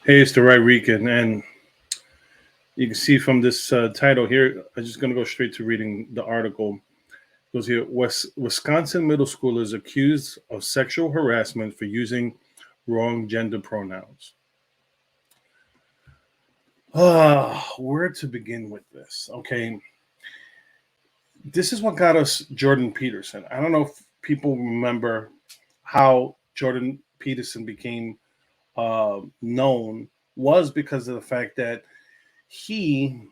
Hey, it's the right weekend, and you can see from this title here. I'm just going to go straight to reading the article. It goes here: Wisconsin middle schoolers accused of sexual harassment for using wrong gender pronouns. Where to begin with this? Okay, this is what got us Jordan Peterson. I don't know if people remember how Jordan Peterson became known was because of the fact that he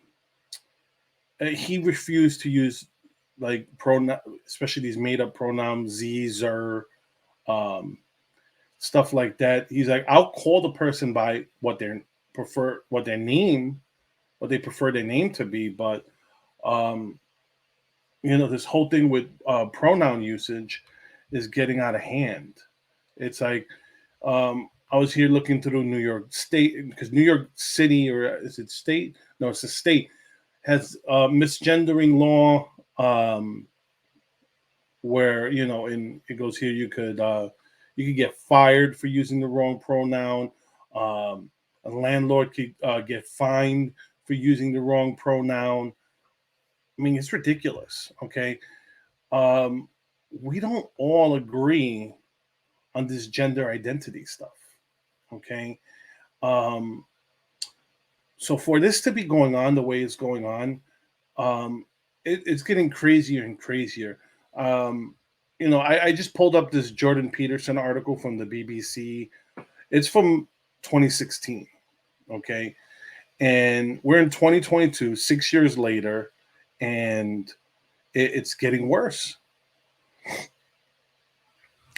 he refused to use like pronoun, especially these made up pronouns, z's or um, stuff like that. He's like, I'll call the person by what their prefer, what their name, what they prefer their name to be, but um, this whole thing with pronoun usage is getting out of hand. It's like I was here looking through New York State because New York City, or is it state? No, it's a state, has misgendering law, where in it goes here, you could get fired for using the wrong pronoun. A landlord could get fined for using the wrong pronoun. I mean, it's ridiculous. Okay, um, we don't all agree on this gender identity stuff. Okay, um, so for this to be going on the way it's going on, um, it's getting crazier and crazier. Um, I just pulled up this Jordan Peterson article from the BBC. It's from 2016. Okay, and we're in 2022, 6 years later, and it's getting worse.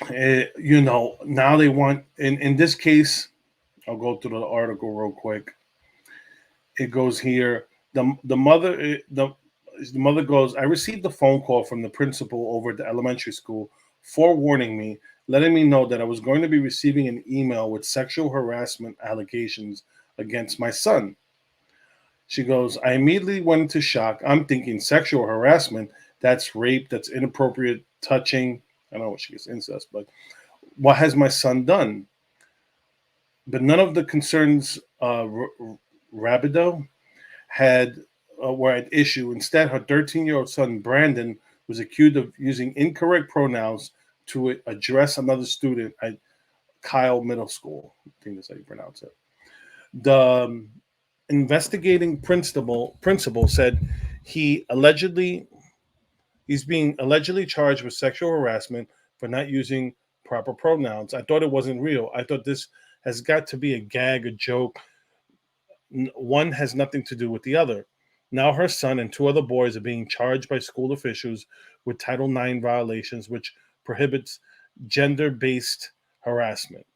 Now they want, in this case, I'll go through the article real quick. It goes here. The mother goes, I received a phone call from the principal over at the elementary school forewarning me, letting me know that I was going to be receiving an email with sexual harassment allegations against my son. She goes, I immediately went into shock. I'm thinking sexual harassment, that's rape, that's inappropriate touching. I don't know what she gets incest, but what has my son done? But none of the concerns Rabideau had were at issue. Instead, her 13-year-old son Brandon was accused of using incorrect pronouns to address another student at Kyle Middle School. I think that's how you pronounce it. The investigating principal said he allegedly he's being allegedly charged with sexual harassment for not using proper pronouns. I thought it wasn't real. I thought this has got to be a gag, a joke. One has nothing to do with the other. Now her son and two other boys are being charged by school officials with Title IX violations, which prohibits gender based harassment.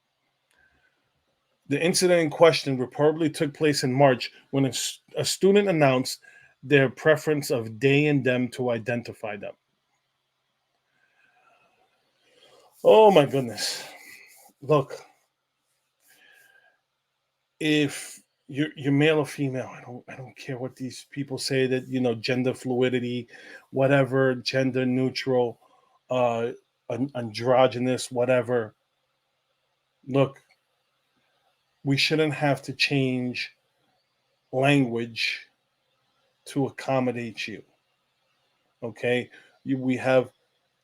The incident in question reportedly took place in March when a student announced their preference of they and them to identify them. Oh my goodness. Look, if you're male or female, I don't care what these people say, that gender fluidity, whatever, gender neutral, uh androgynous, whatever. Look, we shouldn't have to change language to accommodate you. Okay, we have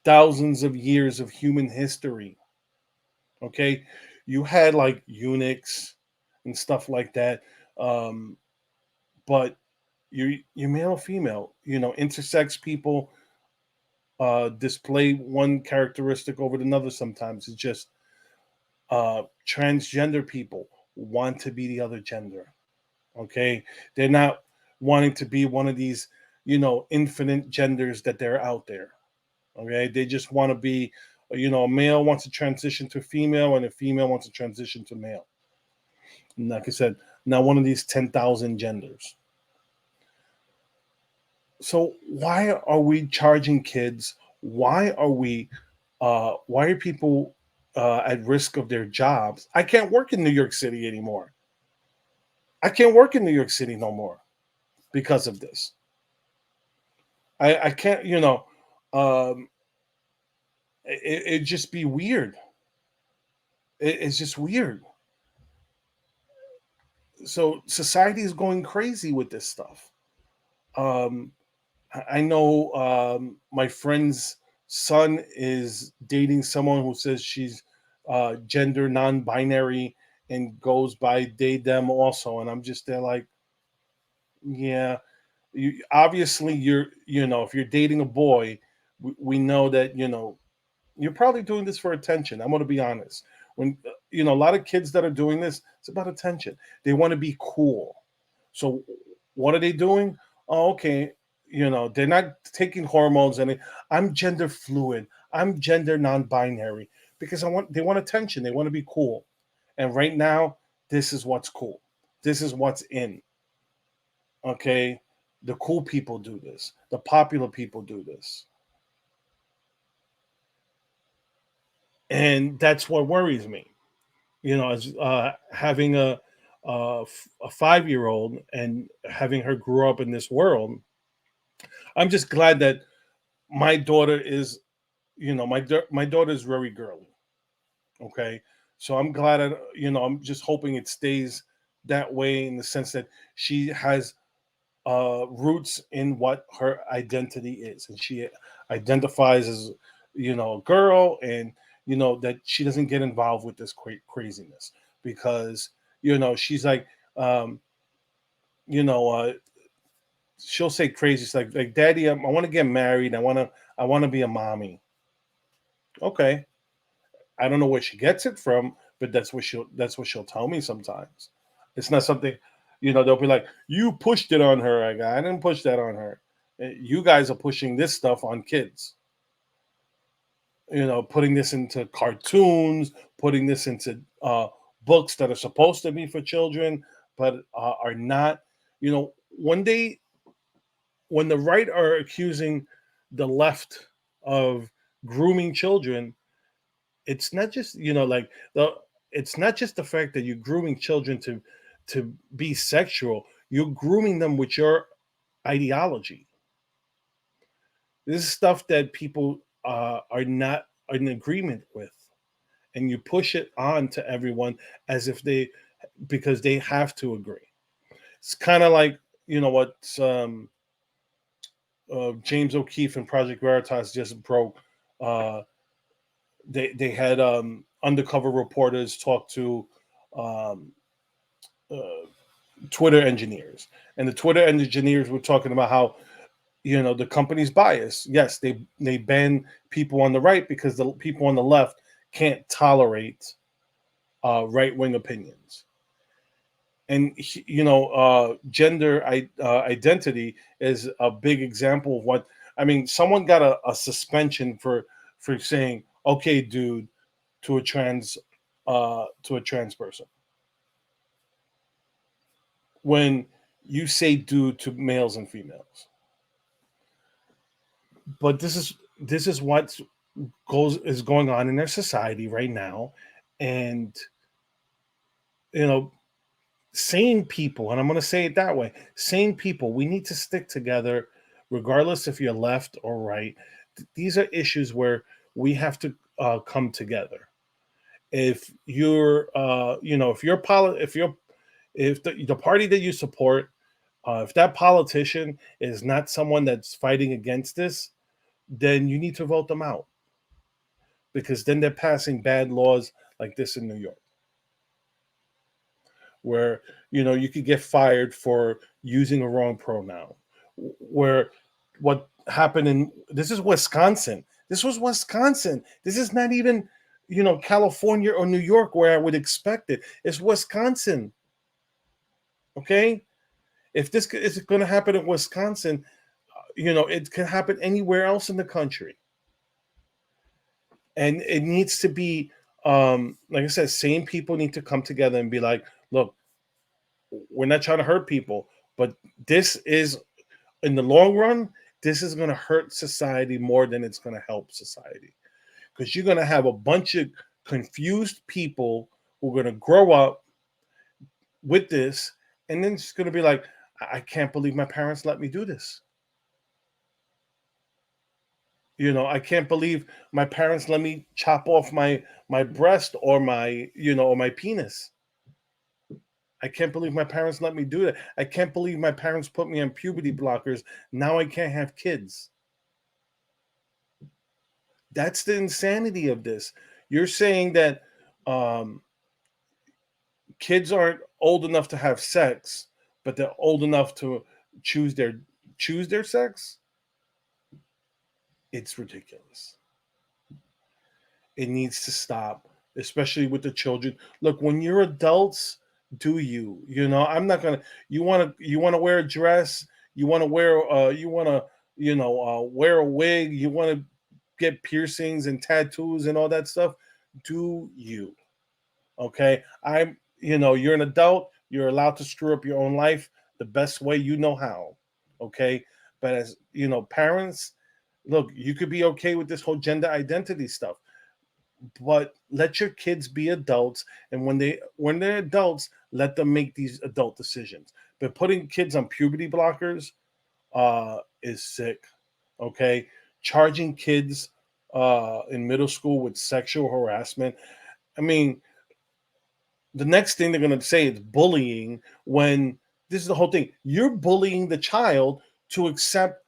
thousands of years of human history. Okay, you had like eunuchs and stuff like that, um but you're male or female. Intersex people display one characteristic over another. Sometimes it's just transgender people want to be the other gender. Okay, they're not wanting to be one of these infinite genders that they're out there. Okay, they just want to be, a male wants to transition to female, and a female wants to transition to male. And like I said, not one of these 10,000 genders. So why are we charging kids? Why are people at risk of their jobs? I can't work in New York City anymore. I can't work in New York City no more because of this. I can't, um, it just be weird. It's just weird. So society is going crazy with this stuff. Um, I know my friend's son is dating someone who says she's gender non-binary and goes by they them also, and I'm just there like, yeah, you obviously if you're dating a boy, we know that you're probably doing this for attention. I'm going to be honest. When a lot of kids that are doing this, it's about attention. They want to be cool. So what are they doing? Oh, okay. They're not taking hormones and I'm gender fluid. I'm gender non-binary because they want attention. They want to be cool. And right now, this is what's cool. This is what's in. Okay. The cool people do this. The popular people do this. And that's what worries me. As having a 5-year-old and having her grow up in this world. I'm just glad that my daughter is, my daughter is very girly. Okay, so I'm glad. I'm just hoping it stays that way in the sense that she has roots in what her identity is, and she identifies as a girl, and that she doesn't get involved with this craziness because she's like um, you know she'll say crazy. She's like Daddy, I want to get married. I want to be a mommy. Okay, I don't know where she gets it from, but that's what she'll tell me sometimes. It's not something, they'll be like, "You pushed it on her." I didn't push that on her. You guys are pushing this stuff on kids. Putting this into cartoons, putting this into books that are supposed to be for children, but are not. When the right are accusing the left of grooming children, it's not just like it's not just the fact that you're grooming children to be sexual. You're grooming them with your ideology. This is stuff that people are not in agreement with, and you push it on to everyone as if because they have to agree. It's kind of like what James O'Keefe and Project Veritas just broke. Uh, they had undercover reporters talk to um, uh, Twitter engineers, and the Twitter engineers were talking about how the company's bias. Yes, they ban people on the right because the people on the left can't tolerate right wing opinions. And gender identity is a big example of what I mean. Someone got a suspension for saying "okay, dude" to a trans person when you say "dude" to males and females. But this is what goes is going on in their society right now, and you know sane people, and I'm going to say it that way, sane people, we need to stick together regardless if you're left or right. These are issues where we have to come together. If you're if you're if the party that you support, if that politician is not someone that's fighting against this, then you need to vote them out, because then they're passing bad laws like this in New York, where you could get fired for using a wrong pronoun. Where what happened in this is Wisconsin. This was Wisconsin. This is not even California or New York where I would expect it. It's Wisconsin. Okay, if this is going to happen in Wisconsin, it can happen anywhere else in the country, and it needs to be like I said, same people need to come together and be like, look, we're not trying to hurt people, but this is in the long run, this is going to hurt society more than it's going to help society, because you're going to have a bunch of confused people who are going to grow up with this, and then it's going to be like, I can't believe my parents let me do this. I can't believe my parents let me chop off my breast or my penis. I can't believe my parents let me do that. I can't believe my parents put me on puberty blockers. Now I can't have kids. That's the insanity of this. You're saying that um, kids aren't old enough to have sex, but they're old enough to choose their choose their sex. It's ridiculous. It needs to stop, especially with the children. Look, when you're adults, do you? You know, I'm not gonna. You want to wear a dress. You want to wear. You want to. Wear a wig. You want to get piercings and tattoos and all that stuff. Do you? Okay. I'm. You're an adult. You're allowed to screw up your own life the best way you know how. Okay. But as parents, look, you could be okay with this whole gender identity stuff, but let your kids be adults, and when they're adults, let them make these adult decisions. But putting kids on puberty blockers is sick. Okay. Charging kids in middle school with sexual harassment. I mean, the next thing they're going to say is bullying, when this is the whole thing. You're bullying the child to accept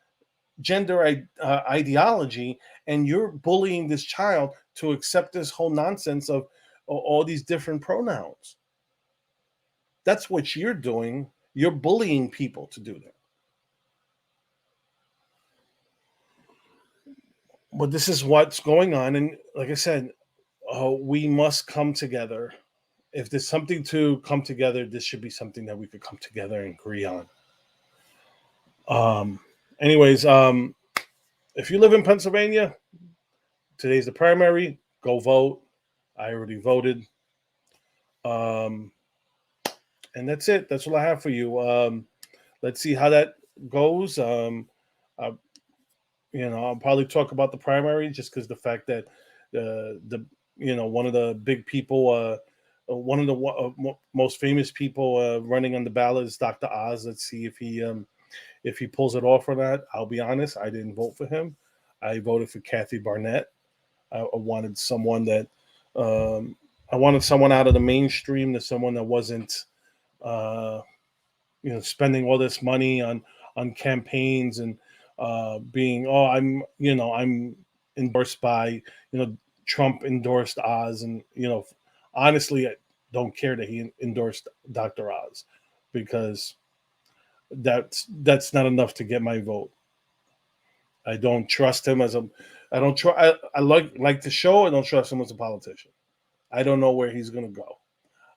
gender ideology, and you're bullying this child to accept this whole nonsense of all these different pronouns. That's what you're doing. You're bullying people to do that. But this is what's going on, and like I said, we must come together. If there's something to come together, this should be something that we could come together and agree on. um Anyways, if you live in Pennsylvania, today's the primary. Go vote. I already voted. um and that's it. That's all I have for you. Let's see how that goes. I, I'll probably talk about the primary, just because the fact that the one of the big people, one of the most famous people running on the ballot is Dr. Oz. Let's see if he pulls it off or not. I'll be honest, I didn't vote for him. I voted for Kathy Barnett. I wanted someone that um, I wanted someone out of the mainstream, to someone that wasn't uh, spending all this money on campaigns, and being, oh, I'm endorsed by, Trump endorsed Oz, and honestly, I don't care that he endorsed Dr. Oz, because that's not enough to get my vote. I don't trust him as a I don't try I like the show. I don't trust him as a politician. I don't know where he's going to go.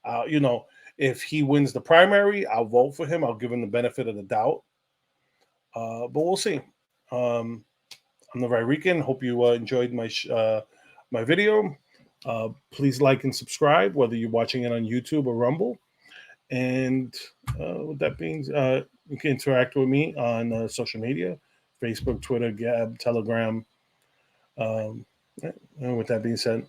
uh, you know if he wins the primary, I'll vote for him. I'll give him the benefit of the doubt. But we'll see. um, I'm the Rican. Hope you enjoyed my video. Please like and subscribe, whether you're watching it on YouTube or Rumble. And with that being, you can interact with me on social media: Facebook, Twitter, Gab, Telegram. Um, and with that being said,